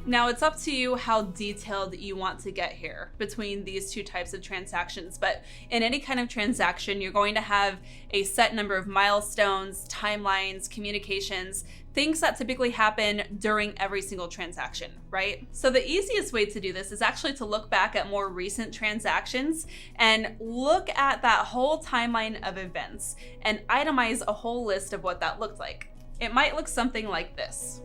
Now it's up to you how detailed you want to get here between these two types of transactions, but in any kind of transaction, you're going to have a set number of milestones, timelines, communications, things that typically happen during every single transaction, right? So the easiest way to do this is actually to look back at more recent transactions and look at that whole timeline of events and itemize a whole list of what that looked like. It might look something like this.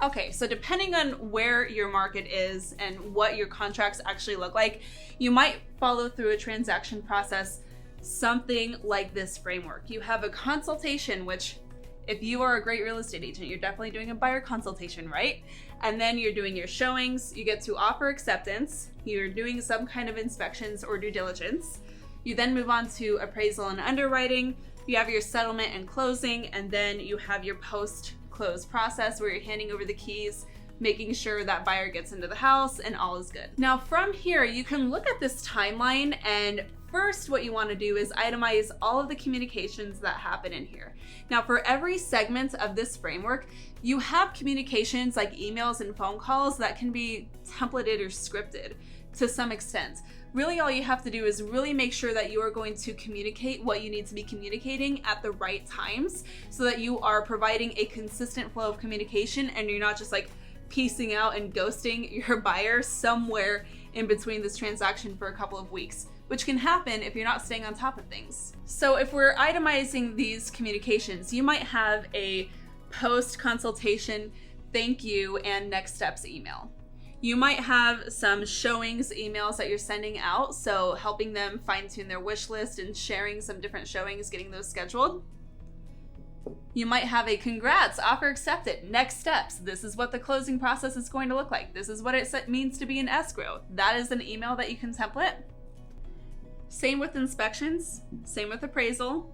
Okay, so depending on where your market is and what your contracts actually look like, you might follow through a transaction process something like this framework. You have a consultation, which if you are a great real estate agent, you're definitely doing a buyer consultation, right? And then you're doing your showings, you get to offer acceptance, you're doing some kind of inspections or due diligence. You then move on to appraisal and underwriting, you have your settlement and closing, and then you have your post-close process where you're handing over the keys, making sure that buyer gets into the house and all is good. Now from here, you can look at this timeline, and first what you want to do is itemize all of the communications that happen in here. Now for every segment of this framework, you have communications like emails and phone calls that can be templated or scripted to some extent. Really all you have to do is really make sure that you are going to communicate what you need to be communicating at the right times so that you are providing a consistent flow of communication and you're not just like piecing out and ghosting your buyer somewhere in between this transaction for a couple of weeks, which can happen if you're not staying on top of things. So if we're itemizing these communications, you might have a post-consultation thank you and next steps email. You might have some showings emails that you're sending out, so helping them fine-tune their wish list and sharing some different showings, getting those scheduled. You might have a congrats, offer accepted, next steps. This is what the closing process is going to look like. This is what it means to be in escrow. That is an email that you can template. Same with inspections, same with appraisal,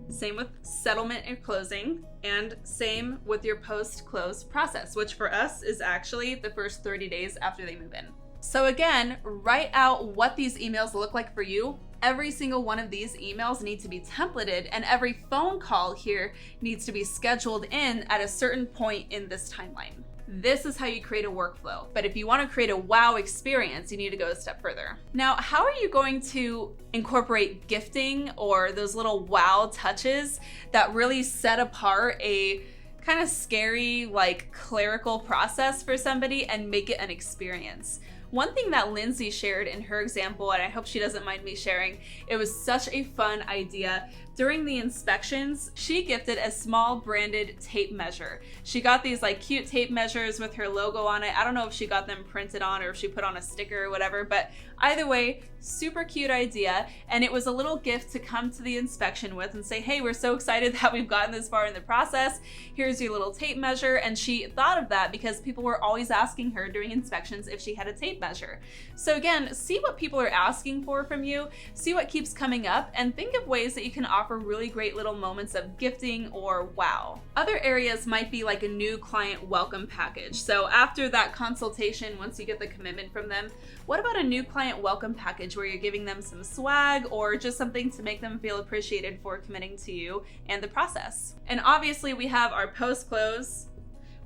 same with settlement and closing, and same with your post-close process, which for us is actually the first 30 days after they move in. So again, write out what these emails look like for you. Every single one of these emails need to be templated, and every phone call here needs to be scheduled in at a certain point in this timeline. This is how you create a workflow. But if you want to create a wow experience, you need to go a step further. Now, how are you going to incorporate gifting or those little wow touches that really set apart a kind of scary, like clerical process for somebody and make it an experience? One thing that Lindsay shared in her example, and I hope she doesn't mind me sharing, it was such a fun idea. During the inspections, she gifted a small branded tape measure. She got these like cute tape measures with her logo on it. I don't know if she got them printed on or if she put on a sticker or whatever, but either way, super cute idea. And it was a little gift to come to the inspection with and say, hey, we're so excited that we've gotten this far in the process. Here's your little tape measure. And she thought of that because people were always asking her during inspections if she had a tape measure. So again, see what people are asking for from you, see what keeps coming up, and think of ways that you can offer really great little moments of gifting or wow. Other areas might be like a new client welcome package. So after that consultation, once you get the commitment from them, what about a new client welcome package where you're giving them some swag or just something to make them feel appreciated for committing to you and the process? And obviously we have our post-close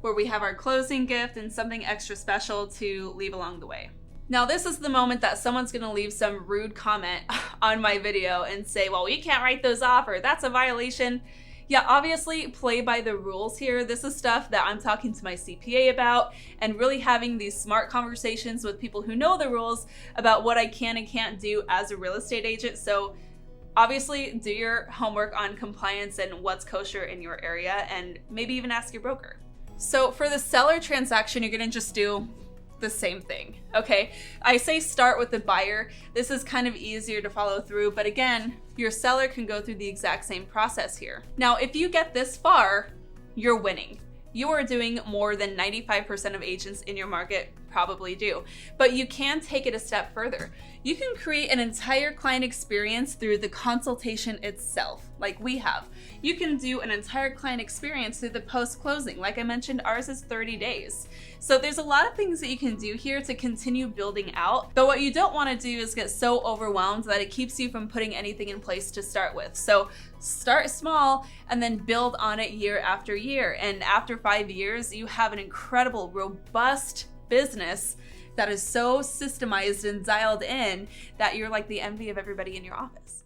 where we have our closing gift and something extra special to leave along the way. Now this is the moment that someone's gonna leave some rude comment on my video and say, well, you can't write those off or that's a violation. Yeah, obviously play by the rules here. This is stuff that I'm talking to my CPA about and really having these smart conversations with people who know the rules about what I can and can't do as a real estate agent. So obviously do your homework on compliance and what's kosher in your area, and maybe even ask your broker. So for the seller transaction, you're gonna just do the same thing, okay? I say start with the buyer. This is kind of easier to follow through, but again, your seller can go through the exact same process here. Now, if you get this far, you're winning. you are doing more than 95% of agents in your market probably do. But you can take it a step further. You can create an entire client experience through the consultation itself, like we have. You can do an entire client experience through the post-closing. Like I mentioned, ours is 30 days. So there's a lot of things that you can do here to continue building out. But what you don't want to do is get so overwhelmed that it keeps you from putting anything in place to start with. So start small and then build on it year after year. And after 5 years, you have an incredible, robust business that is so systemized and dialed in that you're like the envy of everybody in your office.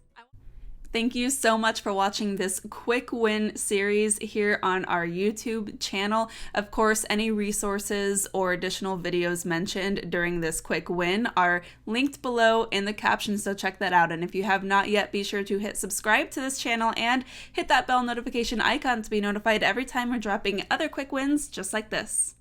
Thank you so much for watching this quick win series here on our YouTube channel. Of course, any resources or additional videos mentioned during this quick win are linked below in the caption, so check that out. And if you have not yet, be sure to hit subscribe to this channel and hit that bell notification icon to be notified every time we're dropping other quick wins just like this.